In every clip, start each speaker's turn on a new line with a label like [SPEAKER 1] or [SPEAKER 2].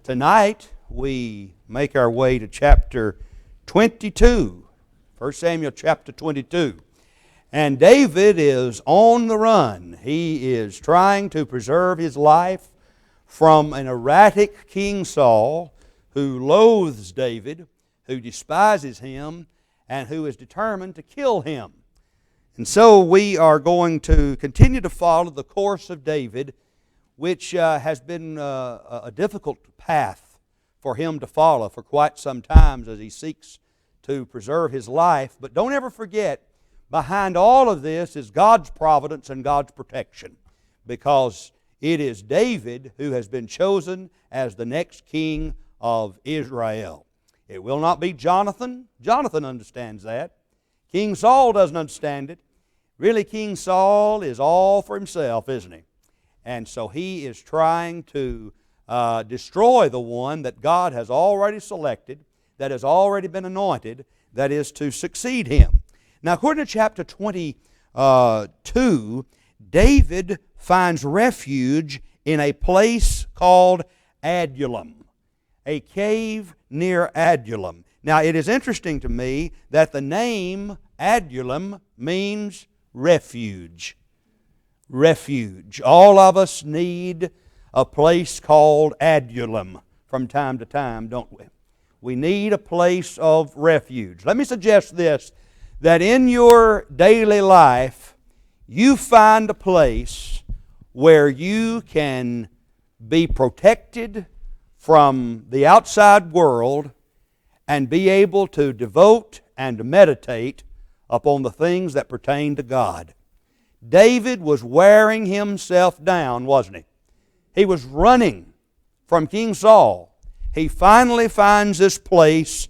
[SPEAKER 1] Tonight we make our way to chapter 22, 1 Samuel chapter 22. And David is on the run. He is trying to preserve his life from an erratic King Saul who loathes David, who despises him, and who is determined to kill him. And so we are going to continue to follow the course of David, which has been a difficult path for him to follow for quite some time as he seeks to preserve his life. But don't ever forget, behind all of this is God's providence and God's protection, because it is David who has been chosen as the next king of Israel. It will not be Jonathan. Jonathan understands that. King Saul doesn't understand it. Really, King Saul is all for himself, isn't he? And so he is trying to destroy the one that God has already selected, that has already been anointed, that is to succeed him. Now, according to chapter 22, David finds refuge in a place called Adullam, a cave near Adullam. Now, it is interesting to me that the name Adullam means refuge. Refuge. All of us need a place called Adullam from time to time, don't we? We need a place of refuge. Let me suggest this, that in your daily life, you find a place where you can be protected from the outside world and be able to devote and meditate upon the things that pertain to God. David was wearing himself down, wasn't he? He was running from King Saul. He finally finds this place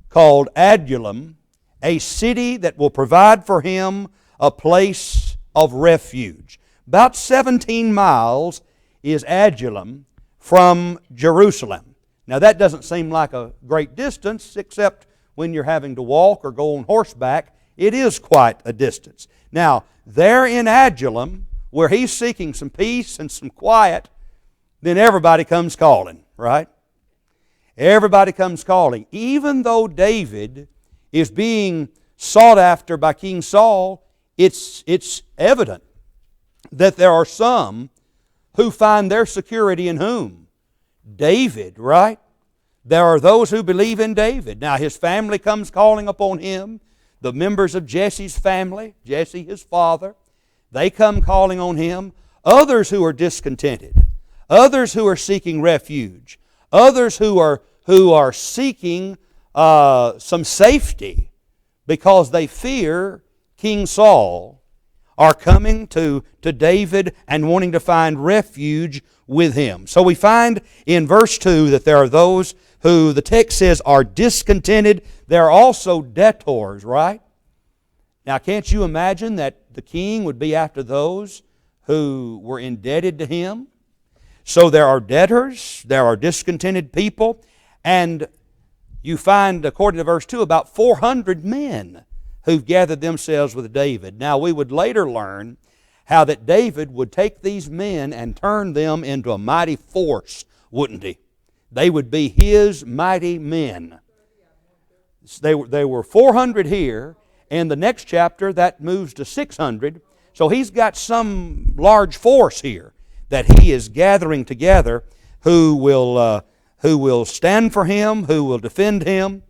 [SPEAKER 1] called Adullam, a city that will provide for him a place of refuge. About 17 miles is Adullam from Jerusalem. Now that doesn't seem like a great distance, except when you're having to walk or go on horseback. It is quite a distance. Now, there in Adullam, where he's seeking some peace and some quiet, then everybody comes calling, right? Everybody comes calling. Even though David is being sought after by King Saul, it's evident that there are some who find their security in whom? David, right? There are those who believe in David. Now his family comes calling upon him. The members of Jesse's family, Jesse his father, they come calling on him. Others who are discontented, others who are seeking refuge, others who are seeking some safety because they fear King Saul, are coming to David and wanting to find refuge with him. So we find in verse 2 that there are those who the text says are discontented. There are also debtors, right? Now, can't you imagine that the king would be after those who were indebted to him? So there are debtors, there are discontented people, and you find, according to verse 2, about 400 men who've gathered themselves with David. Now, we would later learn how that David would take these men and turn them into a mighty force, wouldn't he? They would be his mighty men. They were 400 here. In the next chapter, that moves to 600. So he's got some large force here that he is gathering together who will stand for him, who will defend him.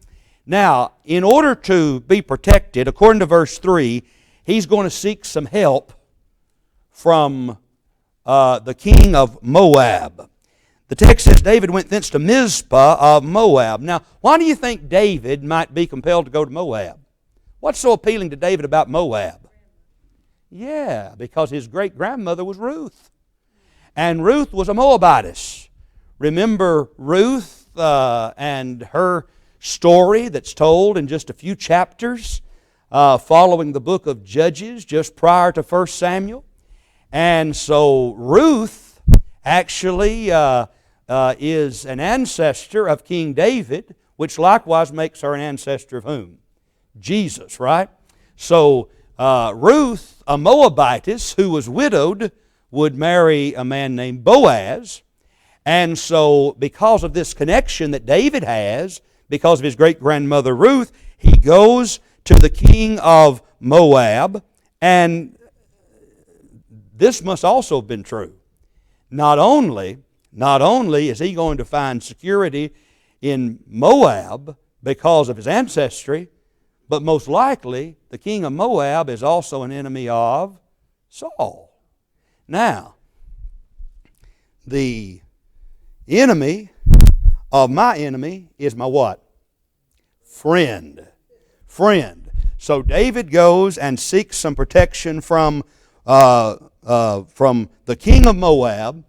[SPEAKER 1] Now, in order to be protected, according to verse 3, he's going to seek some help from the king of Moab. The text says David went thence to Mizpah of Moab. Now, why do you think David might be compelled to go to Moab? What's so appealing to David about Moab? Yeah, because his great-grandmother was Ruth. And Ruth was a Moabitess. Remember Ruth and her story that's told in just a few chapters following the book of Judges just prior to 1 Samuel. And so Ruth actually is an ancestor of King David, which likewise makes her an ancestor of whom? Jesus, right? So Ruth, a Moabitess who was widowed, would marry a man named Boaz. And so, because of this connection that David has, because of his great-grandmother Ruth, he goes to the king of Moab, and this must also have been true. Not only is he going to find security in Moab because of his ancestry, but most likely the king of Moab is also an enemy of Saul. Now, the enemy of my enemy is my what? Friend. Friend. So David goes and seeks some protection from the king of Moab,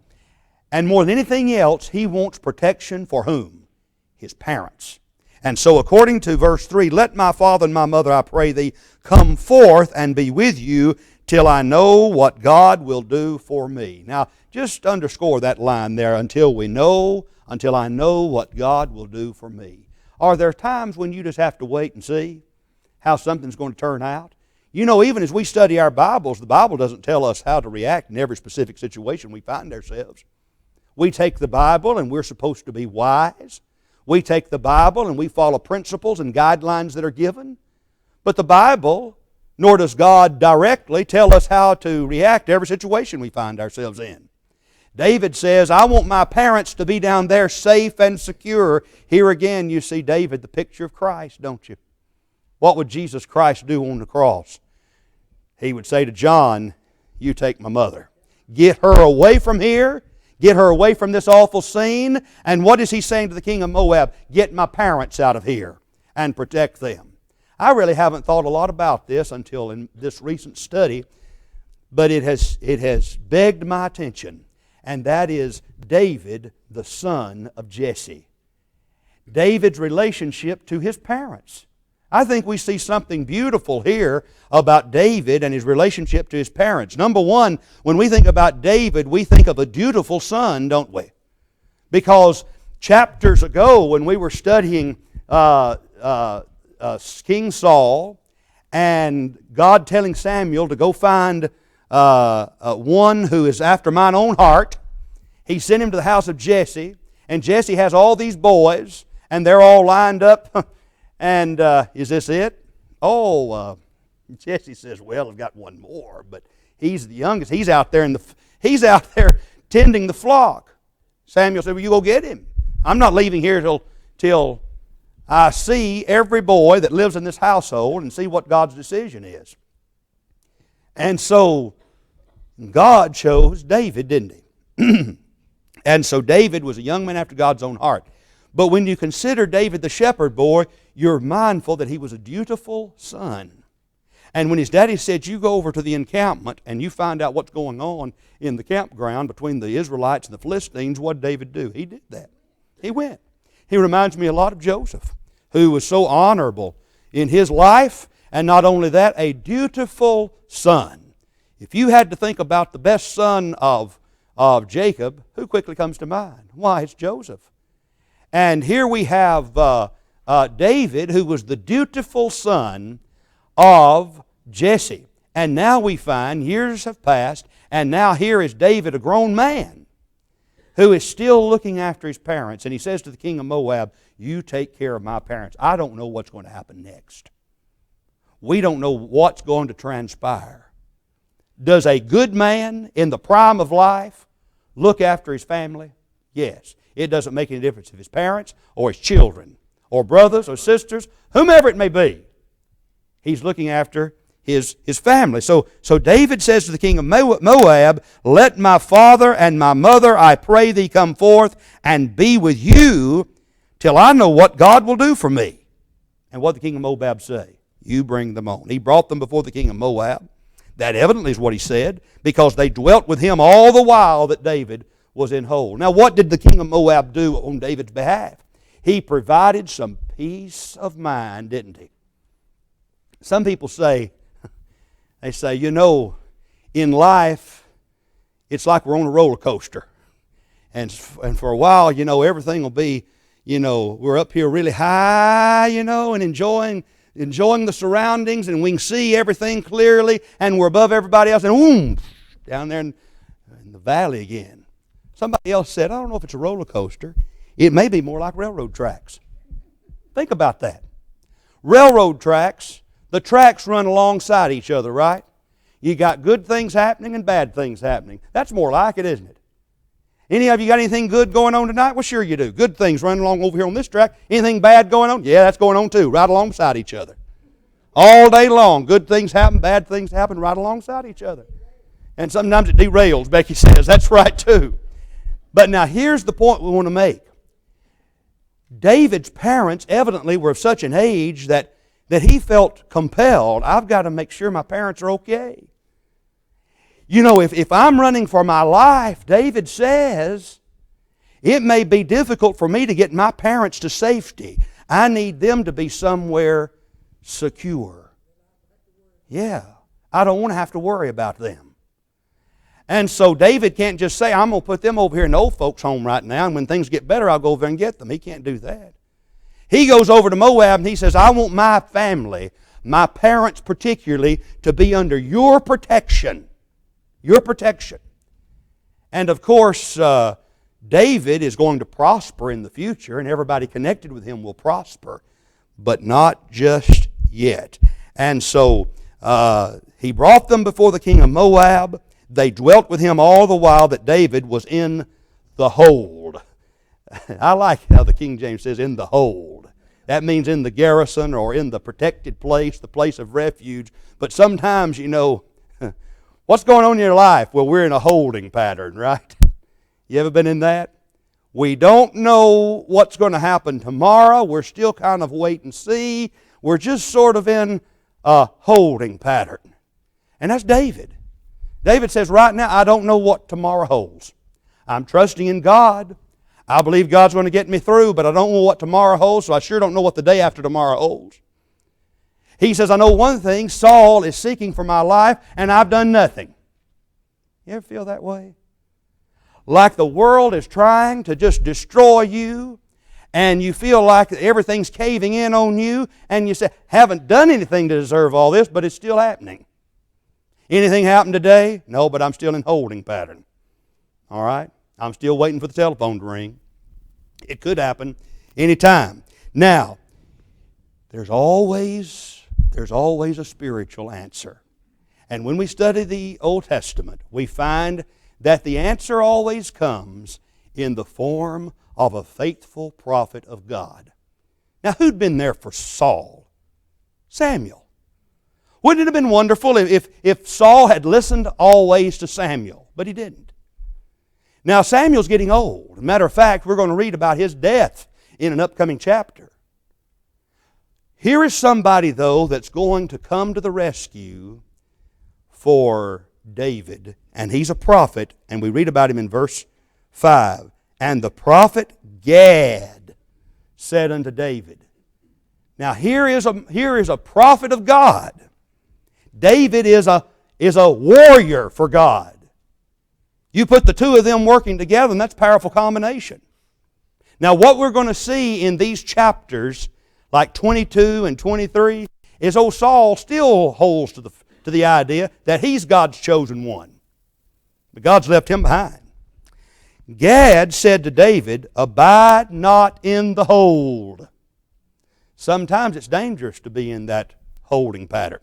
[SPEAKER 1] and more than anything else, he wants protection for whom? His parents. And so according to verse 3, let my father and my mother, I pray thee, come forth and be with you till I know what God will do for me. Now, just underscore that line there, until I know what God will do for me. Are there times when you just have to wait and see how something's going to turn out? You know, even as we study our Bibles, the Bible doesn't tell us how to react in every specific situation we find ourselves. We take the Bible and we're supposed to be wise. We take the Bible and we follow principles and guidelines that are given. But the Bible, nor does God directly tell us how to react to every situation we find ourselves in. David says, I want my parents to be down there safe and secure. Here again you see David, the picture of Christ, don't you? What would Jesus Christ do on the cross? He would say to John, you take my mother. Get her away from here. Get her away from this awful scene. And what is he saying to the king of Moab? Get my parents out of here and protect them. I really haven't thought a lot about this until in this recent study, but it has begged my attention, and that is David, the son of Jesse. David's relationship to his parents. I think we see something beautiful here about David and his relationship to his parents. Number one, when we think about David, we think of a dutiful son, don't we? Because chapters ago, when we were studying King Saul and God telling Samuel to go find one who is after mine own heart, he sent him to the house of Jesse, and Jesse has all these boys, and they're all lined up. And is this it? Jesse says, well, I've got one more, but he's the youngest. He's out there tending the flock. Samuel said, well, you go get him. I'm not leaving here till I see every boy that lives in this household and see what God's decision is. And so God chose David, didn't he? And so David was a young man after God's own heart. But when you consider David the shepherd boy, you're mindful that he was a dutiful son. And when his daddy said, you go over to the encampment and you find out what's going on in the campground between the Israelites and the Philistines, what did David do? He did that. He went. He reminds me a lot of Joseph, who was so honorable in his life, and not only that, a dutiful son. If you had to think about the best son of Jacob, who quickly comes to mind? Why, it's Joseph. And here we have David, who was the dutiful son of Jesse. And now we find years have passed, and now here is David, a grown man, who is still looking after his parents. And he says to the king of Moab, you take care of my parents. I don't know what's going to happen next. We don't know what's going to transpire. Does a good man in the prime of life look after his family? Yes. It doesn't make any difference if his parents or his children or brothers or sisters, whomever it may be. He's looking after his family. So David says to the king of Moab, let my father and my mother, I pray thee, come forth and be with you till I know what God will do for me. And what did the king of Moab say? You bring them on. He brought them before the king of Moab. That evidently is what he said, because they dwelt with him all the while that David was in hold. Now, what did the king of Moab do on David's behalf? He provided some peace of mind, didn't he? Some people say, you know, in life, it's like we're on a roller coaster. And for a while, you know, everything will be, you know, we're up here really high, you know, and enjoying the surroundings, and we can see everything clearly, and we're above everybody else, and boom, down there in the valley again. Somebody else said, I don't know if it's a roller coaster. It may be more like railroad tracks. Think about that. Railroad tracks, the tracks run alongside each other, right? You got good things happening and bad things happening. That's more like it, isn't it? Any of you got anything good going on tonight? Well, sure you do. Good things running along over here on this track. Anything bad going on? Yeah, that's going on too, right alongside each other. All day long, good things happen, bad things happen right alongside each other. And sometimes it derails, Becky says. That's right too. But now here's the point we want to make. David's parents evidently were of such an age that he felt compelled, I've got to make sure my parents are okay. You know, if I'm running for my life, David says, it may be difficult for me to get my parents to safety. I need them to be somewhere secure. Yeah, I don't want to have to worry about them. And so David can't just say, I'm going to put them over here in the old folks' home right now, and when things get better, I'll go over there and get them. He can't do that. He goes over to Moab and he says, I want my family, my parents particularly, to be under your protection. Your protection. And of course, David is going to prosper in the future, and everybody connected with him will prosper, but not just yet. And so he brought them before the king of Moab. They dwelt with him all the while that David was in the hold. I like how the King James says, in the hold. That means in the garrison or in the protected place, the place of refuge. But sometimes, you know, what's going on in your life? Well, we're in a holding pattern, right? You ever been in that? We don't know what's going to happen tomorrow. We're still kind of wait and see. We're just sort of in a holding pattern. And that's David. David says, right now, I don't know what tomorrow holds. I'm trusting in God. I believe God's going to get me through, but I don't know what tomorrow holds, so I sure don't know what the day after tomorrow holds. He says, I know one thing, Saul is seeking for my life, and I've done nothing. You ever feel that way? Like the world is trying to just destroy you, and you feel like everything's caving in on you, and you say, haven't done anything to deserve all this, but it's still happening. Anything happened today? No, but I'm still in holding pattern. All right? I'm still waiting for the telephone to ring. It could happen anytime. Now, there's always a spiritual answer. And when we study the Old Testament, we find that the answer always comes in the form of a faithful prophet of God. Now, who'd been there for Saul? Samuel. Wouldn't it have been wonderful if Saul had listened always to Samuel? But he didn't. Now, Samuel's getting old. As a matter of fact, we're going to read about his death in an upcoming chapter. Here is somebody, though, that's going to come to the rescue for David. And he's a prophet, and we read about him in verse 5. And the prophet Gad said unto David. Now, here is a prophet of God. David is a warrior for God. You put the two of them working together, and that's a powerful combination. Now, what we're going to see in these chapters, like 22 and 23, is old Saul still holds to the idea that he's God's chosen one. But God's left him behind. Gad said to David, abide not in the hold. Sometimes it's dangerous to be in that holding pattern.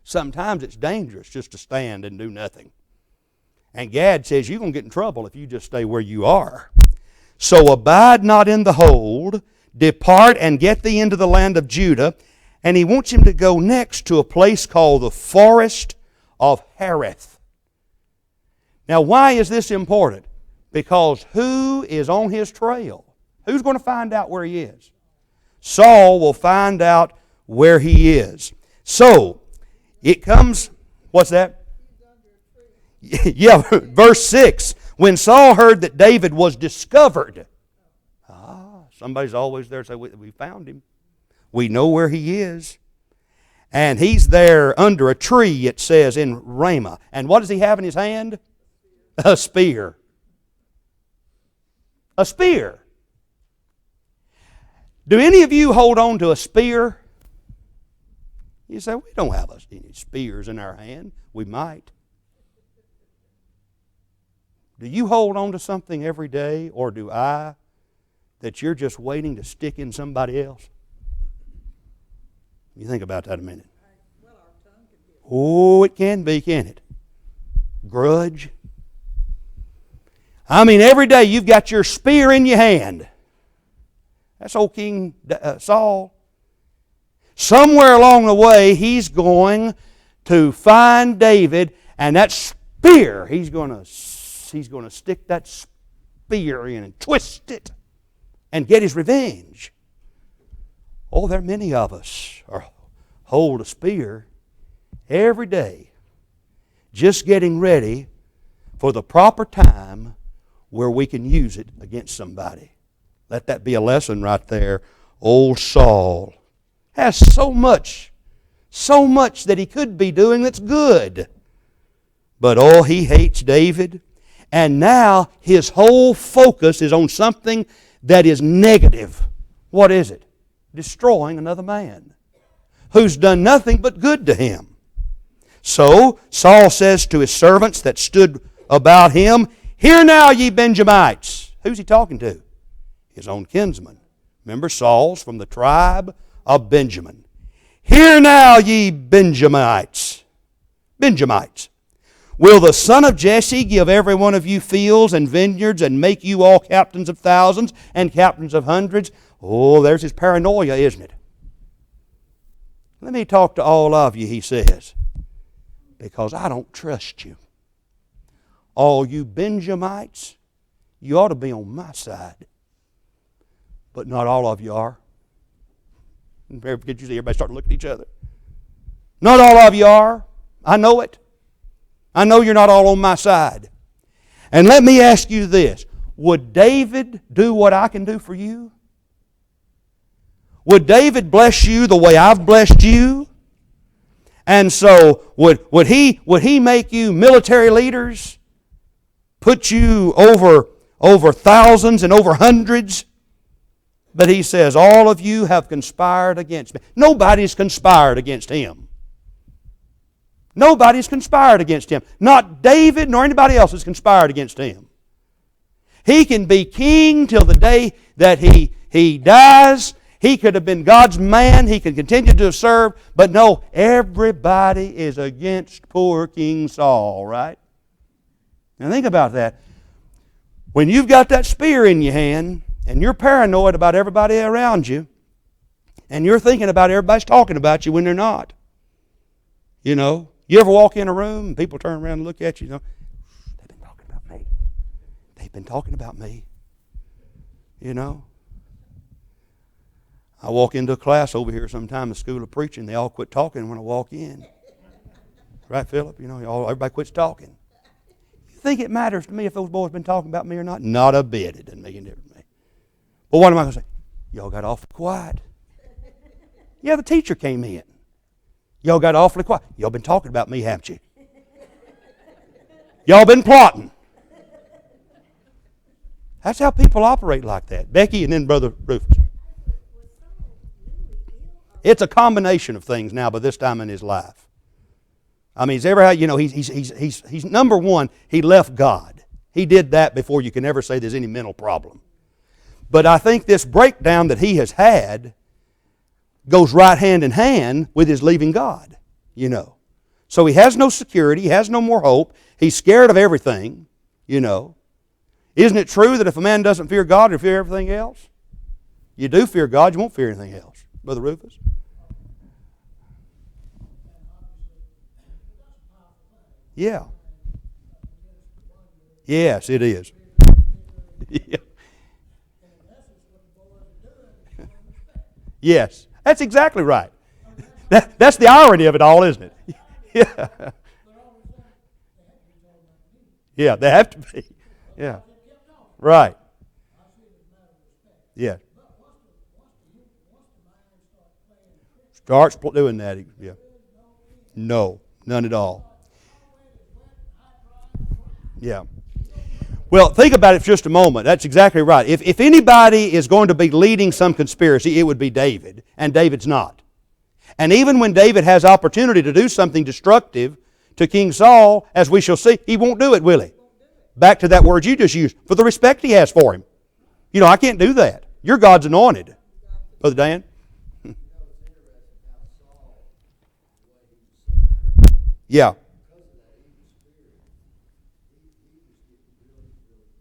[SPEAKER 1] Sometimes it's dangerous just to stand and do nothing. And Gad says you're going to get in trouble if you just stay where you are. So abide not in the hold, depart and get thee into the land of Judah. And he wants him to go next to a place called the forest of Hereth. Now, why is this important? Because who is on his trail? Who's going to find out where he is? Saul will find out where he is. So, it comes, what's that? Yeah, verse 6. When Saul heard that David was discovered. Somebody's always there to say, we found him. We know where he is. And he's there under a tree, it says, in Ramah. And what does he have in his hand? A spear. A spear. Do any of you hold on to a spear? You say, we don't have any spears in our hand. We might. Do you hold on to something every day, or do I, that you're just waiting to stick in somebody else? You think about that a minute. Oh, it can be, can't it? Grudge. I mean, every day you've got your spear in your hand. That's old King Saul. Somewhere along the way, he's going to find David, and that spear, he's going to stick that spear in and twist it and get his revenge. Oh, there are many of us hold a spear every day, just getting ready for the proper time where we can use it against somebody. Let that be a lesson right there. Old Saul has so much that he could be doing that's good. But oh, he hates David. And now his whole focus is on something that is negative. What is it? Destroying another man who's done nothing but good to him. So Saul says to his servants that stood about him, "Hear now, ye Benjamites." Who's he talking to? His own kinsman. Remember, Saul's from the tribe of Benjamin. "Hear now, ye Benjamites." Benjamites. "Will the son of Jesse give every one of you fields and vineyards and make you all captains of thousands and captains of hundreds?" Oh, there's his paranoia, isn't it? "Let me talk to all of you," he says, "because I don't trust you. All you Benjamites, you ought to be on my side. But not all of you are." Did you see everybody start to look at each other? Not all of you are. I know it. I know you're not all on my side. And let me ask you this. Would David do what I can do for you? Would David bless you the way I've blessed you? And so, would he make you military leaders? Put you over thousands and over hundreds? But he says, all of you have conspired against me. Nobody's conspired against him. Nobody's conspired against him. Not David nor anybody else has conspired against him. He can be king till the day that he dies. He could have been God's man. He could continue to serve. But no, everybody is against poor King Saul, right? Now think about that. When you've got that spear in your hand and you're paranoid about everybody around you and you're thinking about everybody's talking about you when they're not. You know, you ever walk in a room and people turn around and look at you, they've been talking about me. They've been talking about me. You know. I walk into a class over here sometime, a school of preaching. They all quit talking when I walk in. Right, Philip? You know, everybody quits talking. You think it matters to me if those boys been talking about me or not? Not a bit. It doesn't make any difference to me. But what am I going to say? Y'all got awfully quiet. Yeah, the teacher came in. Y'all got awfully quiet. Y'all been talking about me, haven't you? Y'all been plotting. That's how people operate like that. Becky and then Brother Rufus. It's a combination of things now by this time in his life. I mean, he's number one, he left God. He did that before you can ever say there's any mental problem. But I think this breakdown that he has had goes right hand in hand with his leaving God, you know. So he has no security, he has no more hope, he's scared of everything, you know. Isn't it true that if a man doesn't fear God, he'll fear everything else? You do fear God, you won't fear anything else. Brother Rufus? Yeah. Yes, it is. Yeah. Yes, that's exactly right. That's the irony of it all, isn't it? Yeah. Yeah, they have to be. Yeah. Right. Yeah. Starts doing that, yeah. No, none at all. Yeah. Well, think about it for just a moment. That's exactly right. If anybody is going to be leading some conspiracy, it would be David, and David's not. And even when David has opportunity to do something destructive to King Saul, as we shall see, he won't do it, will he? back to that word you just used, for the respect he has for him. You know, I can't do that. You're God's anointed. Brother Dan? Yeah.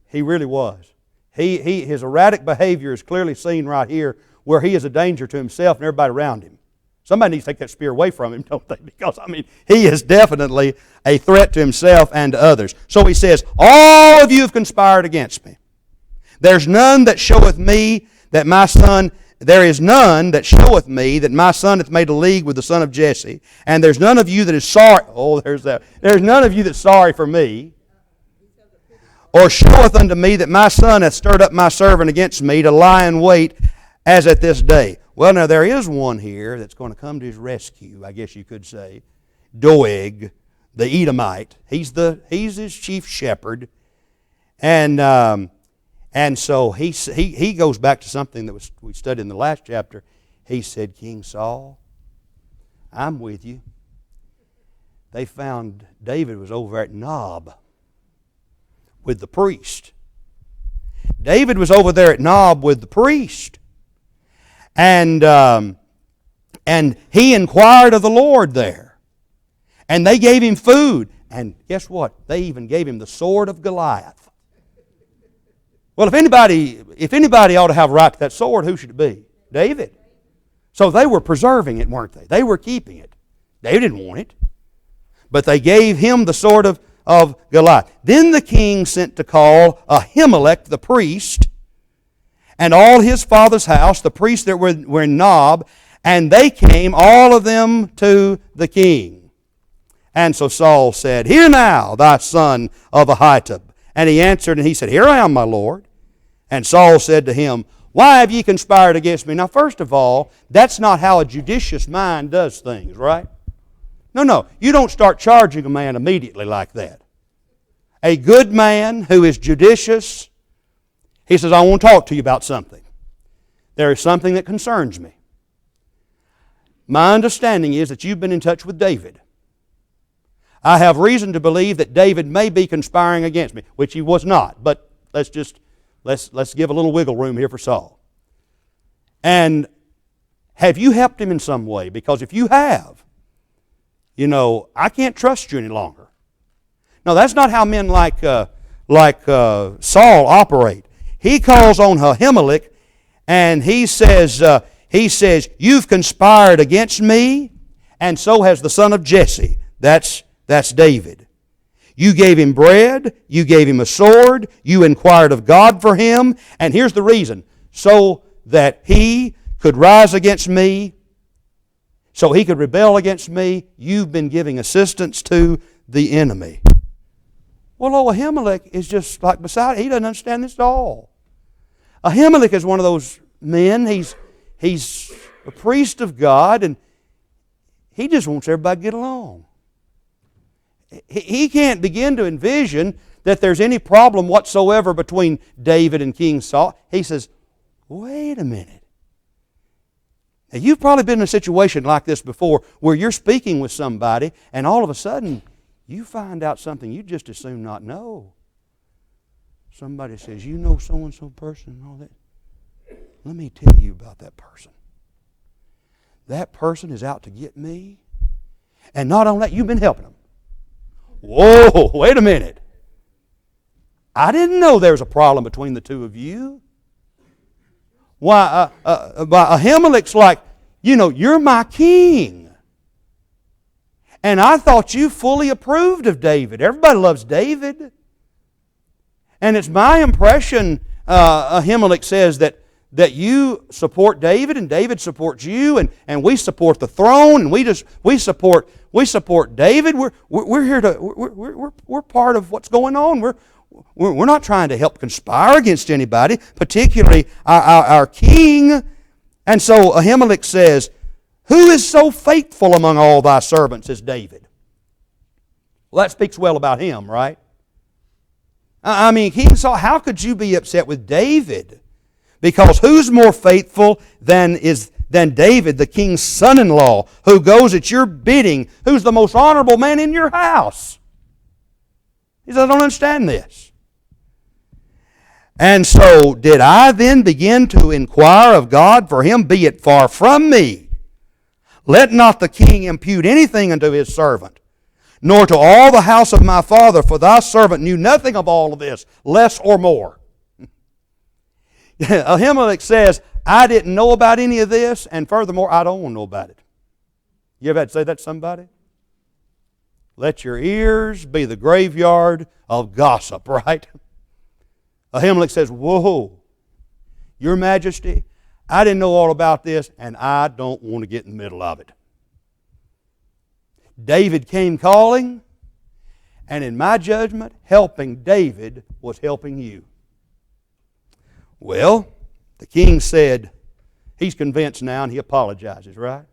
[SPEAKER 1] He really was. His erratic behavior is clearly seen right here, where he is a danger to himself and everybody around him. Somebody needs to take that spear away from him, don't they? Because, I mean, he is definitely a threat to himself and to others. So he says, all of you have conspired against me. There's none that showeth me that my son, there is none that showeth me that my son hath made a league with the son of Jesse. And there's none of you that is sorry. Oh, there's that. There's none of you that's sorry for me. Or showeth unto me that my son hath stirred up my servant against me to lie in wait as at this day. Well, now there is one here that's going to come to his rescue, I guess you could say. Doeg, the Edomite. He's his chief shepherd. And so he goes back to something that we studied in the last chapter. He said, King Saul, I'm with you. They found David was over at Nob with the priest. David was over there at Nob with the priest. And he inquired of the Lord there. And they gave him food. And guess what? They even gave him the sword of Goliath. Well, if anybody ought to have a right to that sword, who should it be? David. So they were preserving it, weren't they? They were keeping it. David didn't want it. But they gave him the sword of Goliath. Then the king sent to call Ahimelech the priest and all his father's house, the priests that were in Nob, and they came, all of them, to the king. And so Saul said, Hear now, thy son of Ahitub. And he answered, and he said, Here I am, my lord. And Saul said to him, Why have ye conspired against me? Now, first of all, that's not how a judicious mind does things, right? No. You don't start charging a man immediately like that. A good man who is judicious, he says, I want to talk to you about something. There is something that concerns me. My understanding is that you've been in touch with David. I have reason to believe that David may be conspiring against me, which he was not. But let's give a little wiggle room here for Saul. And have you helped him in some way? Because if you have, I can't trust you any longer. No, that's not how men like Saul operate. He calls on Ahimelech, and he says, You've conspired against me, and so has the son of Jesse. That's David. You gave him bread, you gave him a sword, you inquired of God for him, and here's the reason, so that he could rise against me, so he could rebel against me. You've been giving assistance to the enemy. Well, Ahimelech is just like beside it. He doesn't understand this at all. Ahimelech is one of those men. He's a priest of God, and he just wants everybody to get along. He can't begin to envision that there's any problem whatsoever between David and King Saul. He says, wait a minute. Now, you've probably been in a situation like this before where you're speaking with somebody and all of a sudden you find out something you just as soon not know. Somebody says, you know so-and-so person and all that. Let me tell you about that person. That person is out to get me. And not only that, you've been helping them. Whoa, wait a minute. I didn't know there was a problem between the two of you. Why, Ahimelech's like, you're my king. And I thought you fully approved of David. Everybody loves David. And it's my impression, Ahimelech says, that you support David and David supports you, and we support the throne, and we support David. We're here to we're part of what's going on. We're not trying to help conspire against anybody, particularly our king. And so Ahimelech says, Who is so faithful among all thy servants as David? Well, that speaks well about him, right? I mean, King Saul, how could you be upset with David? Because who's more faithful than David, the king's son-in-law, who goes at your bidding, who's the most honorable man in your house? He says, I don't understand this. And so did I then begin to inquire of God for him? Be it far from me. Let not the king impute anything unto his servant, nor to all the house of my father, for thy servant knew nothing of all of this, less or more. Ahimelech says, I didn't know about any of this, and furthermore, I don't want to know about it. You ever had to say that to somebody? Let your ears be the graveyard of gossip, right? Ahimelech says, whoa, Your Majesty, I didn't know all about this, and I don't want to get in the middle of it. David came calling, and in my judgment, helping David was helping you. Well, the king said, he's convinced now, and he apologizes, right?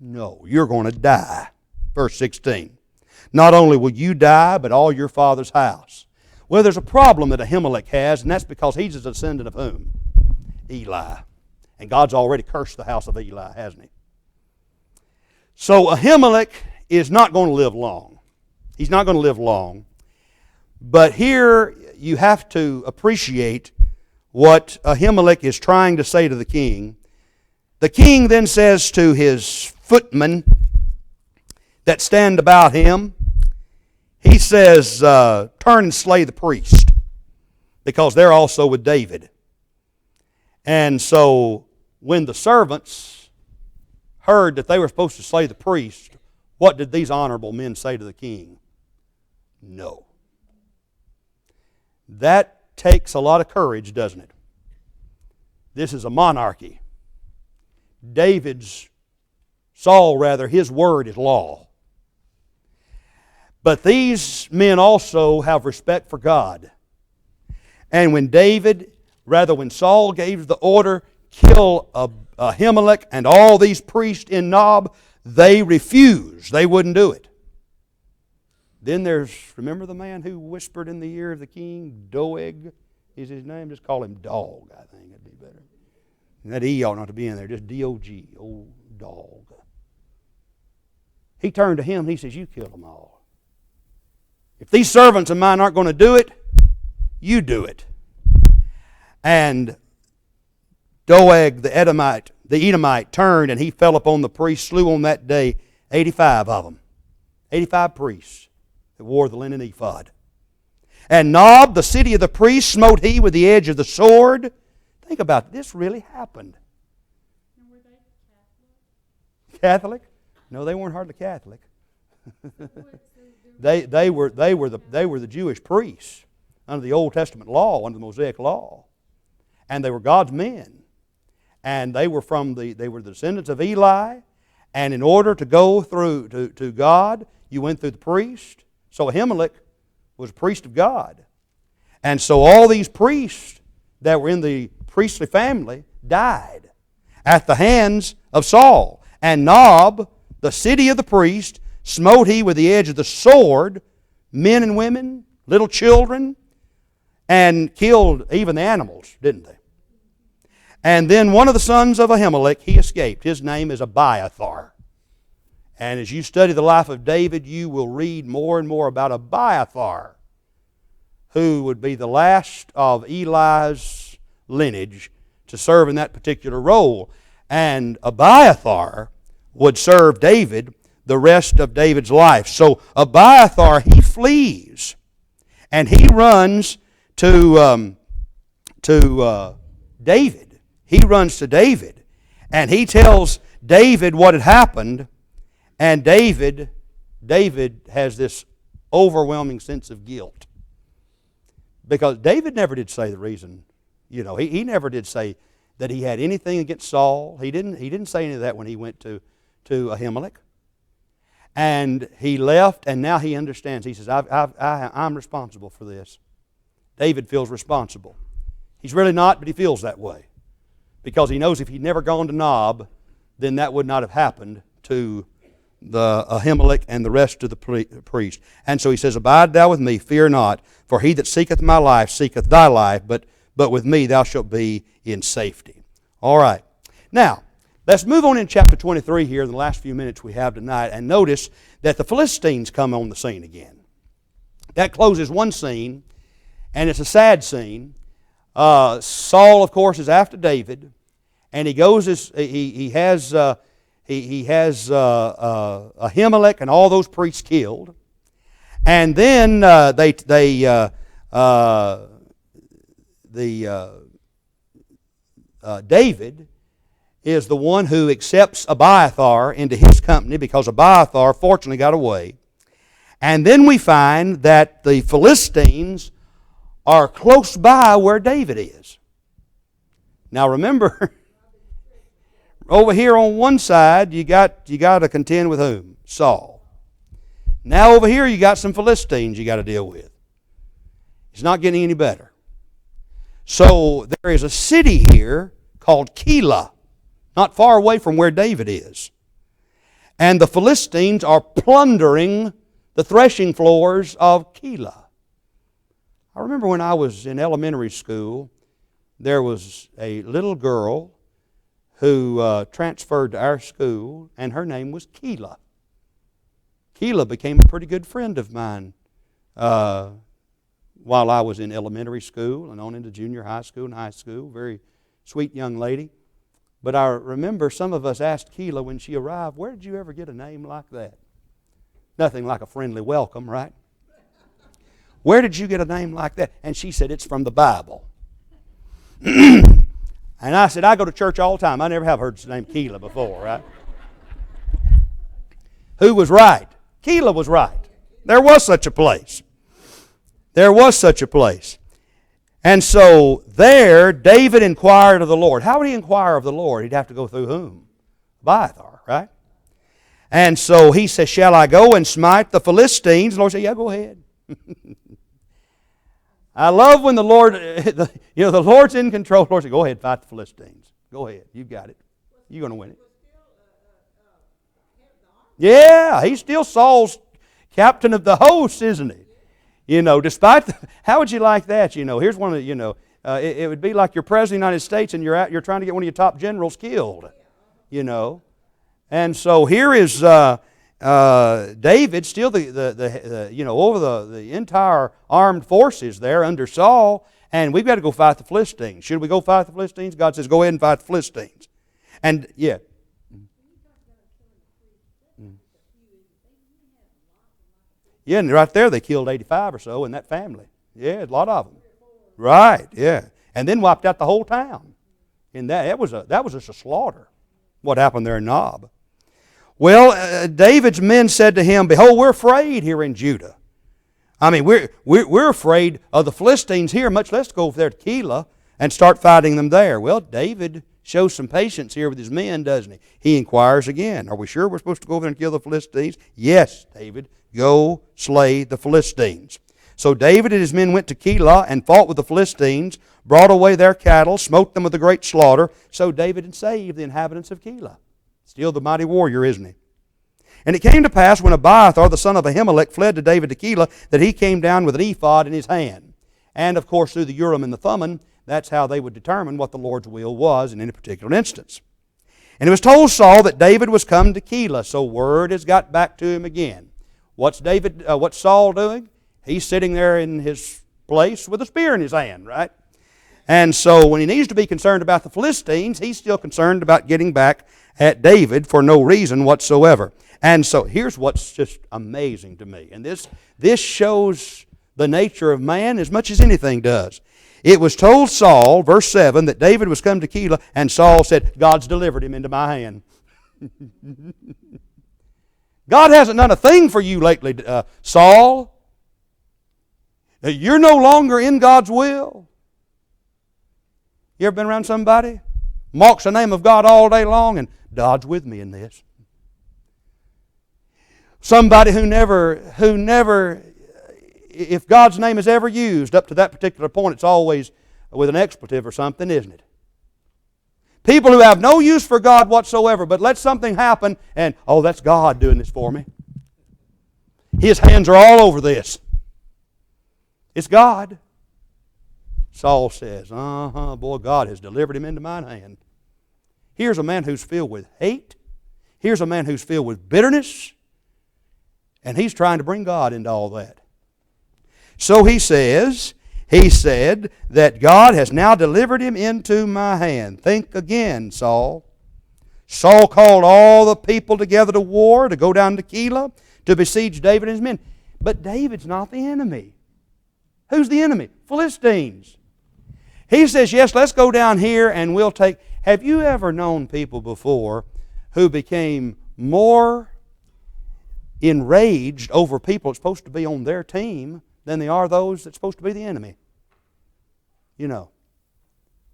[SPEAKER 1] No, you're going to die. Verse 16. Not only will you die, but all your father's house. Well, there's a problem that Ahimelech has, and that's because he's a descendant of whom? Eli. And God's already cursed the house of Eli, hasn't he? So Ahimelech is not going to live long. He's not going to live long. But here you have to appreciate what Ahimelech is trying to say to the king. The king then says to his footmen that stand about him, he says, turn and slay the priest, because they're also with David. And so when the servants heard that they were supposed to slay the priest, what did these honorable men say to the king? No. That takes a lot of courage, doesn't it? This is a monarchy. Saul, his word is law. But these men also have respect for God. And when Saul gave the order, kill Ahimelech and all these priests in Nob, they refused. They wouldn't do it. Then remember the man who whispered in the ear of the king? Doeg is his name. Just call him Dog, I think. That'd be better. And that E ought not to be in there. Just D-O-G, old Dog. He turned to him and he says, you kill them all. If these servants of mine aren't going to do it, you do it. And Doeg the Edomite turned, and he fell upon the priests, slew on that day 85 of them. 85 priests that wore the linen ephod. And Nob, the city of the priests, smote he with the edge of the sword. Think about it. This really happened.
[SPEAKER 2] And were they Catholic?
[SPEAKER 1] Catholic? No, they weren't hardly Catholic. They were the Jewish priests under the Old Testament law, under the Mosaic law, and they were God's men, and they were the descendants of Eli. And in order to go through to God, you went through the priest. So Ahimelech was a priest of God, and so all these priests that were in the priestly family died at the hands of Saul. And Nob, the city of the priest, smote he with the edge of the sword men and women, little children, and killed even the animals, didn't they? And then one of the sons of Ahimelech, he escaped. His name is Abiathar. And as you study the life of David, you will read more and more about Abiathar, who would be the last of Eli's lineage to serve in that particular role. And Abiathar would serve David the rest of David's life. So Abiathar, he flees, and he runs to David. He runs to David, and he tells David what had happened. And David has this overwhelming sense of guilt, because David never did say the reason. He never did say that he had anything against Saul. He didn't say any of that when he went to Ahimelech. And he left, and now he understands. He says, I'm responsible for this. David feels responsible. He's really not, but he feels that way, because he knows if he'd never gone to Nob, then that would not have happened to the Ahimelech and the rest of the priest. And so he says, abide thou with me, fear not, for he that seeketh my life seeketh thy life, but with me thou shalt be in safety. All right. Now, let's move on in chapter 23 here in the last few minutes we have tonight, and notice that the Philistines come on the scene again. That closes one scene, And it's a sad scene. Saul, of course, is after David, and he goes. He has Ahimelech and all those priests killed, and then David is the one who accepts Abiathar into his company because Abiathar fortunately got away. And then we find that the Philistines are close by where David is. Now remember, over here on one side you got to contend with whom? Saul. Now over here you got some Philistines you got to deal with. It's not getting any better. So there is a city here called Keilah, not far away from where David is. And the Philistines are plundering the threshing floors of Keilah. I remember when I was in elementary school, there was a little girl who transferred to our school, and her name was Keilah. Keilah became a pretty good friend of mine while I was in elementary school and on into junior high school and high school. Very sweet young lady. But I remember some of us asked Keilah when she arrived, where did you ever get a name like that? Nothing like a friendly welcome, right? Where did you get a name like that? And she said, it's from the Bible. And I said, I go to church all the time. I never have heard the name Keilah before, right? Who was right? Keilah was right. There was such a place. There was such a place. And so there, David inquired of the Lord. How would he inquire of the Lord? He'd have to go through whom? Abiathar, right? And so he says, shall I go and smite the Philistines? The Lord said, yeah, go ahead. I love when the Lord, the Lord's in control. The Lord said, go ahead, fight the Philistines. Go ahead, you've got it. You're going to win it. Yeah, he's still Saul's captain of the host, isn't he? Despite how would you like that? Here's one of the, it would be like you're president of the United States and you're trying to get one of your top generals killed. And so here is David, still over the entire armed forces there under Saul, and we've got to go fight the Philistines. Should we go fight the Philistines? God says, go ahead and fight the Philistines. And yeah. Yeah, and right there they killed 85 or so in that family. Yeah, a lot of them. Right, yeah. And then wiped out the whole town. And that was just a slaughter, what happened there in Nob. Well, David's men said to him, behold, we're afraid here in Judah. I mean, we're afraid of the Philistines here, much less go over there to Keilah and start fighting them there. Well, David shows some patience here with his men, doesn't he? He inquires again, are we sure we're supposed to go over there and kill the Philistines? Yes, David, go slay the Philistines. So David and his men went to Keilah and fought with the Philistines, brought away their cattle, smote them with a great slaughter. So David had saved the inhabitants of Keilah. Still the mighty warrior, isn't he? And it came to pass when Abiathar, the son of Ahimelech, fled to David to Keilah, that he came down with an ephod in his hand. And, of course, through the Urim and the Thummim, that's how they would determine what the Lord's will was in any particular instance. And it was told Saul that David was come to Keilah, so word has got back to him again. What's Saul doing? He's sitting there in his place with a spear in his hand, right? And so when he needs to be concerned about the Philistines, he's still concerned about getting back at David for no reason whatsoever. And so here's what's just amazing to me. And this shows the nature of man as much as anything does. It was told Saul, verse 7, that David was come to Keilah, and Saul said, God's delivered him into my hand. God hasn't done a thing for you lately, Saul. You're no longer in God's will. You ever been around somebody? Mocks the name of God all day long, and God's with me in this. Somebody who never, if God's name is ever used up to that particular point, it's always with an expletive or something, isn't it? People who have no use for God whatsoever, but let something happen and, oh, that's God doing this for me. His hands are all over this. It's God. Saul says, boy, God has delivered him into mine hand. Here's a man who's filled with hate. Here's a man who's filled with bitterness. And he's trying to bring God into all that. So he says, he said that God has now delivered him into my hand. Think again, Saul. Saul called all the people together to war, to go down to Keilah, to besiege David and his men. But David's not the enemy. Who's the enemy? Philistines. He says, yes, let's go down here and we'll take... Have you ever known people before who became more enraged over people that's supposed to be on their team than they are those that's supposed to be the enemy? You know.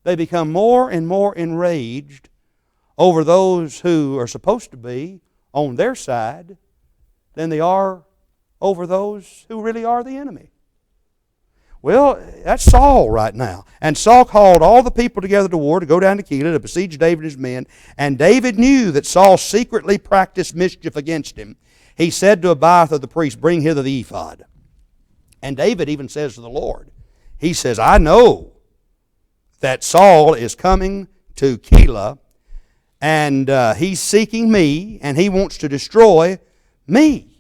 [SPEAKER 1] They become more and more enraged over those who are supposed to be on their side than they are over those who really are the enemy. Well, that's Saul right now. And Saul called all the people together to war to go down to Keilah to besiege David and his men. And David knew that Saul secretly practiced mischief against him. He said to Abiathar the priest, bring hither the ephod. And David even says to the Lord, he says, I know that Saul is coming to Keilah, and he's seeking me, and he wants to destroy me.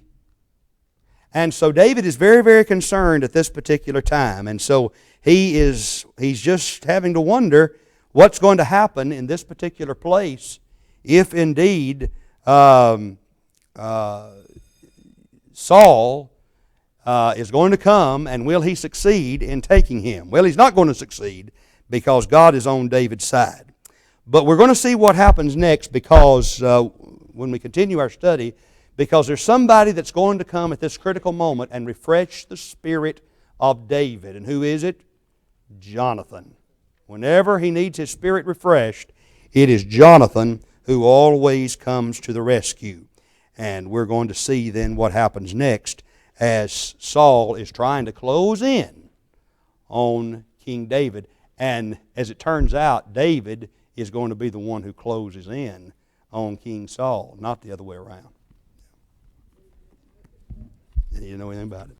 [SPEAKER 1] And so David is very, very concerned at this particular time. And so he's just having to wonder what's going to happen in this particular place if indeed Saul is going to come, and will he succeed in taking him? Well, he's not going to succeed because God is on David's side. But we're going to see what happens next because when we continue our study, because there's somebody that's going to come at this critical moment and refresh the spirit of David. And who is it? Jonathan. Whenever he needs his spirit refreshed, it is Jonathan who always comes to the rescue. And we're going to see then what happens next as Saul is trying to close in on King David. And as it turns out, David is going to be the one who closes in on King Saul, not the other way around. You know anything about it?